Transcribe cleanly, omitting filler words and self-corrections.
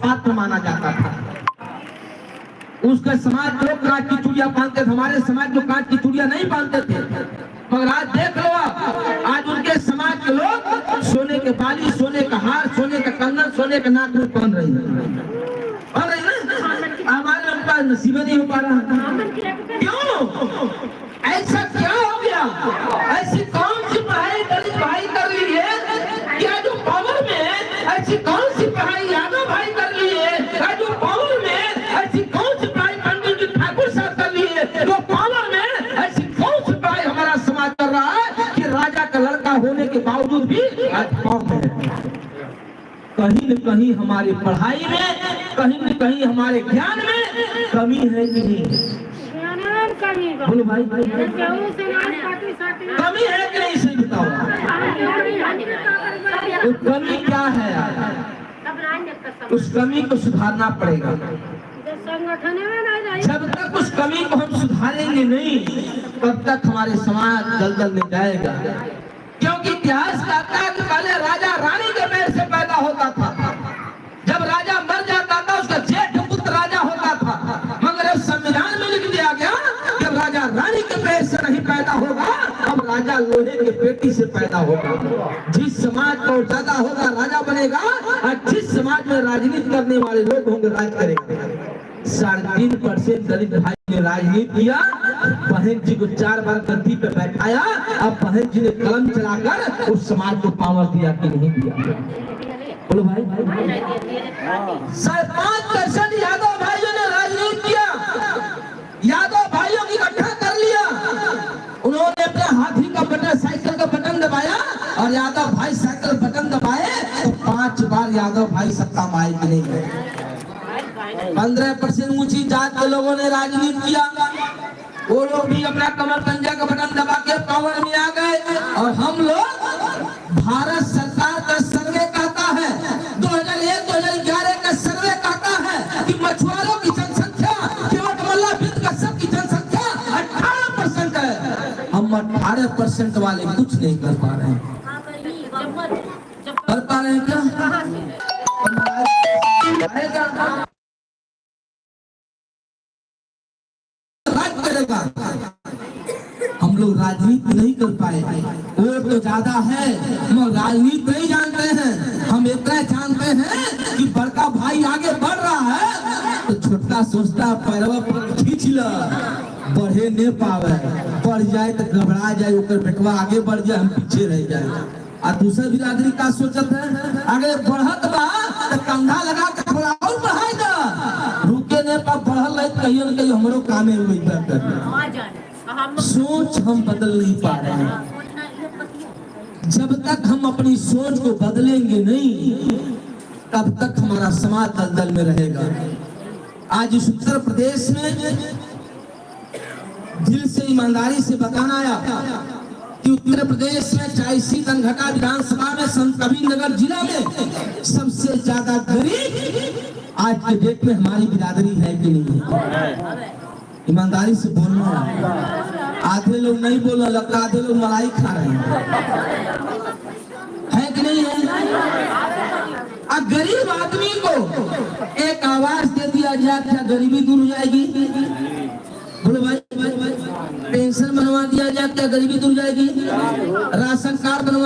पात्र माना जाता था। उसके समाज के लोग कांच की चूड़ियां पहनते थे, हमारे समाज में कांच की चूड़ियां नहीं पहनते थे। मगर आज देख लो आप, आज उनके समाज के लोग सोने के बाली, सोने का हार, सोने का कंगन, सोने का नाखून पहन रही है ना। हमारे उनका नसीब नहीं हो पा रहा। क्यों? ऐसा क्या हो गया? ऐसी कौन सी पढ़ाई दलित भाई कर ली है? क्या जो पावर में ऐसी कौन सी पढ़ाई यादव भाई कर ली है? जो पावर में ऐसी कौन सी पढ़ाई पंडित जी ठाकुर साहब कर ली है? जो पावर में ऐसी कौन सी पढ़ाई हमारा समाज कर रहा है कि राजा का लड़का होने के बावजूद भी आज पावर में है। कहीं न कहीं हमारी पढ़ाई में, कहीं न कहीं हमारे ज्ञान में कमी है कि नहीं? बोलो भाई, कमी है कि नहीं? सही बताओ, तो कमी क्या है यार? उस कमी को सुधारना पड़ेगा। जब तक उस कमी को हम सुधारेंगे नहीं, तब तक हमारे समाज दलदल में जाएगा। क्योंकि इतिहास कहता है कि पहले राजा रानी के पैर से पैदा होता था। जब राजा मर जाता था उसका जेठ पुत्र राजा होता था। मगर अब संविधान में लिख दिया गया जब राजा रानी के पैर से नहीं पैदा होगा, अब राजा लोहे के पेटी से पैदा होगा। जिस समाज को ज्यादा होगा राजा बनेगा, और जिस समाज में राजनीति करने वाले लोग होंगे राज करेंगे। 3.5% दलित भाई ने राजनीति किया, बहन जी को 4 बार गद्दी पे बैठाया। अब बहन जी ने कलम चलाकर उस समाज को पावर दिया कि नहीं दिया? बोलो भाई, 5% यादव भाइयों ने राजनीति किया, यादव भाइयों की इकट्ठा कर लिया। उन्होंने अपने हाथी का बटन, साइकिल का बटन दबाया और यादव भाई साइकिल बटन दबाए तो 5 बार यादव भाई सत्ता में आए कि नहीं गए। 15% ऊंची जात के लोगों ने राजनीति किया, वो लोग भी अपना कमर पंजा का बटन दबा के पावर में आ गए। और हम लोग, भारत सरकार का सर्वे कहता है, 2001-2011 का सर्वे कहता है कि मछुआरों की जनसंख्या केवट मल्ला बिंद का सबकी जनसंख्या 18% है। हम 18% वाले कुछ नहीं कर पा रहे हैं। कर पा रहे हैं क्या? हम लोग राजनीति नहीं कर पाए। वोट तो ज्यादा है मगर राजनीति नहीं जानते हैं। हम इतना जानते हैं कि बड़का भाई आगे बढ़ रहा है तो छोटा सोचता पैरवा पर खींच ला, बढ़े नहीं पावे, बढ़ जाए तो घबरा जाए, ओकर बेटवा आगे बढ़ जाए, हम पीछे रह जाए। और दूसरा बिरादरी का सोचत है आगे बढ़त बा तो कंधा लगा के थोड़ा और बढ़ाई दा, रुके ने पर बढ़ल है कहीं न कहीं हमरो कामे हुई कर। सोच हम बदल नहीं पा रहे हैं। जब तक हम अपनी सोच को बदलेंगे नहीं, तब तक हमारा समाज दलदल में रहेगा। आज इस उत्तर प्रदेश में दिल से ईमानदारी से बताना आया कि उत्तर प्रदेश में 84 तनघटा विधानसभा में संत कबीरनगर जिला में सबसे ज्यादा गरीब आज के डेट में हमारी बिरादरी है कि नहीं? ईमानदारी से बोलना। आधे लोग नहीं बोला, लगता आधे लोग मलाई खा रहे हैं कि नहीं है? अब गरीब आदमी को एक आवाज दे दिया जाए, क्या गरीबी दूर हो जाएगी? बोलो भाई, पेंशन बनवा दिया जाए, क्या गरीबी दूर जाएगी? राशन कार्ड बनवा